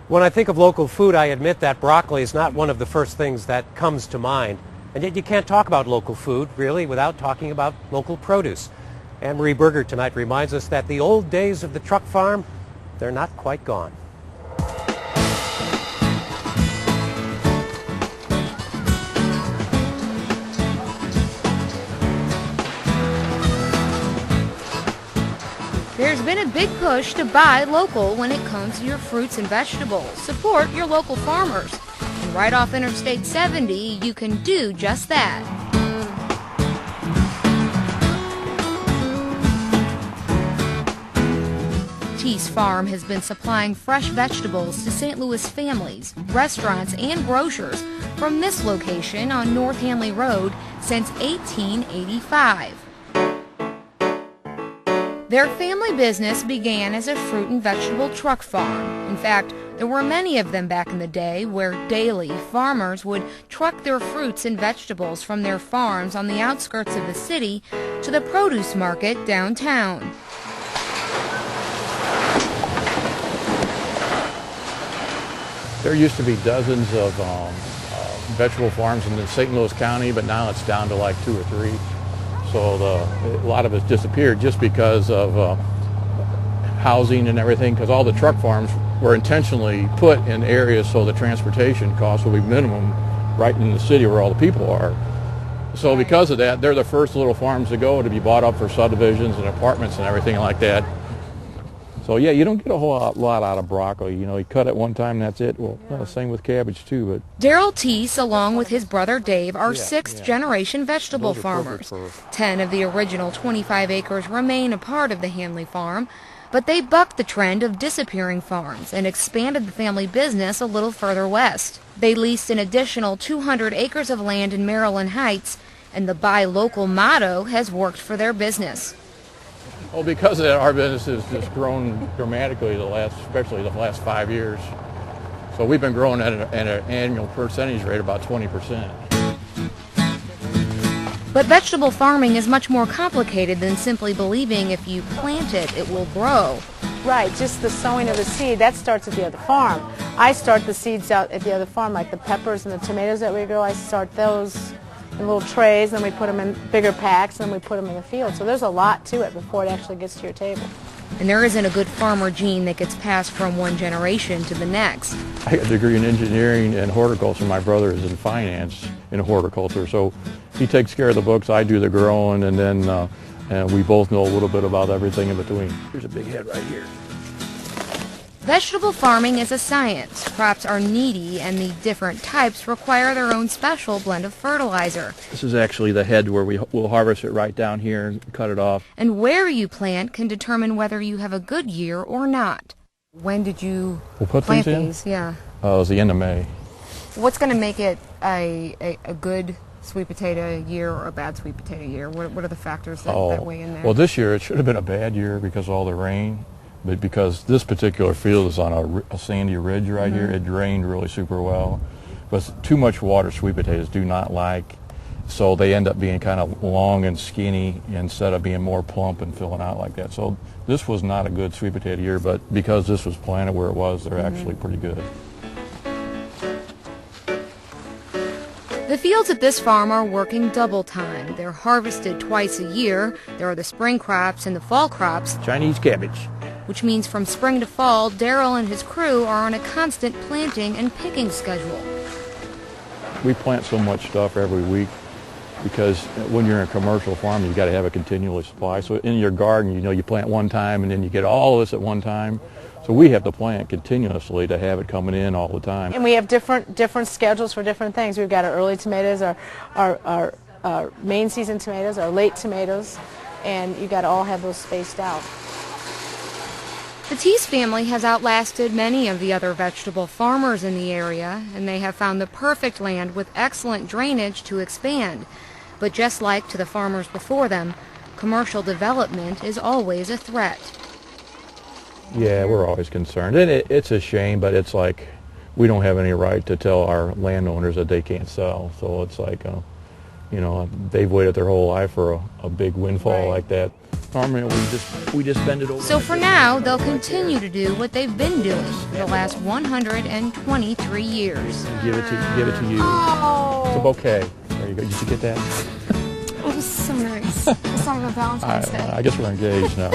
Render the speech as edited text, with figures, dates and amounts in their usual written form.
When I think of local food, I admit that broccoli is not one of the first things that comes to mind. And yet you can't talk about local food, really, without talking about local produce. Anne-Marie Berger tonight reminds us that the old days of the truck farm, they're not quite gone. There's been a big push to buy local when it comes to your fruits and vegetables. Support your local farmers. And right off Interstate 70, you can do just that. Thies Farm has been supplying fresh vegetables to St. Louis families, restaurants, and grocers from this location on North Hanley Road since 1885. Their family business began as a fruit and vegetable truck farm. In fact, there were many of them back in the day where daily farmers would truck their fruits and vegetables from their farms on the outskirts of the city to the produce market downtown. There used to be dozens of vegetable farms in the St. Louis County, but now it's down to like 2 or 3. So a lot of it's disappeared just because of housing and everything, because all the truck farms were intentionally put in areas so the transportation costs will be minimum right in the city where all the people are. So because of that, they're the first little farms to go to be bought up for subdivisions and apartments and everything like that. So yeah, you don't get a whole lot out of broccoli. You know, you cut it one time and that's it. Well, same with cabbage too. But Daryl Thies, along with his brother Dave, are sixth-generation vegetable farmers. 10 of the original 25 acres remain a part of the Hanley farm, but they bucked the trend of disappearing farms and expanded the family business a little further west. They leased an additional 200 acres of land in Maryland Heights, and the buy local motto has worked for their business. Well, because of that, our business has just grown dramatically especially the last 5 years. So we've been growing at an annual percentage rate of about 20%. But vegetable farming is much more complicated than simply believing if you plant it, it will grow. Right, just the sowing of the seed, that starts at the other farm. I start the seeds out at the other farm, like the peppers and the tomatoes that we grow. I start those in little trays, then we put them in bigger packs, and then we put them in the field. So there's a lot to it before it actually gets to your table. And there isn't a good farmer gene that gets passed from one generation to the next. I got a degree in engineering and horticulture. My brother is in finance in horticulture. So he takes care of the books, I do the growing, and then and we both know a little bit about everything in between. Here's a big head right here. Vegetable farming is a science. Crops are needy, and the different types require their own special blend of fertilizer. This is actually the head where we'll harvest it right down here and cut it off. And where you plant can determine whether you have a good year or not. When did you plant these? Yeah. It was the end of May. What's going to make it a good sweet potato year or a bad sweet potato year? What are the factors that weigh in there? Well, this year it should have been a bad year because of all the rain. But because this particular field is on a sandy ridge right here, it drained really super well. But too much water sweet potatoes do not like, so they end up being kind of long and skinny instead of being more plump and filling out like that. So this was not a good sweet potato year, but because this was planted where it was, they're actually pretty good. The fields at this farm are working double time. They're harvested twice a year. There are the spring crops and the fall crops. Chinese cabbage. Which means from spring to fall, Daryl and his crew are on a constant planting and picking schedule. We plant so much stuff every week because when you're in a commercial farm, you've got to have a continual supply. So in your garden, you know, you plant one time and then you get all of this at one time. So we have to plant continuously to have it coming in all the time. And we have different schedules for different things. We've got our early tomatoes, our main season tomatoes, our late tomatoes, and you got to all have those spaced out. The Thies family has outlasted many of the other vegetable farmers in the area, and they have found the perfect land with excellent drainage to expand. But just like to the farmers before them, commercial development is always a threat. Yeah, we're always concerned. And it's a shame, but it's like we don't have any right to tell our landowners that they can't sell. So it's like, you know, they've waited their whole life for a big windfall like that. Normally we just bend it over. So for now, they'll continue to do what they've been doing for the last 123 years. Give it to you. Oh. It's a bouquet. There you go. Did you get that? It was so nice. It's on the Valentine's Day. I guess we're engaged now.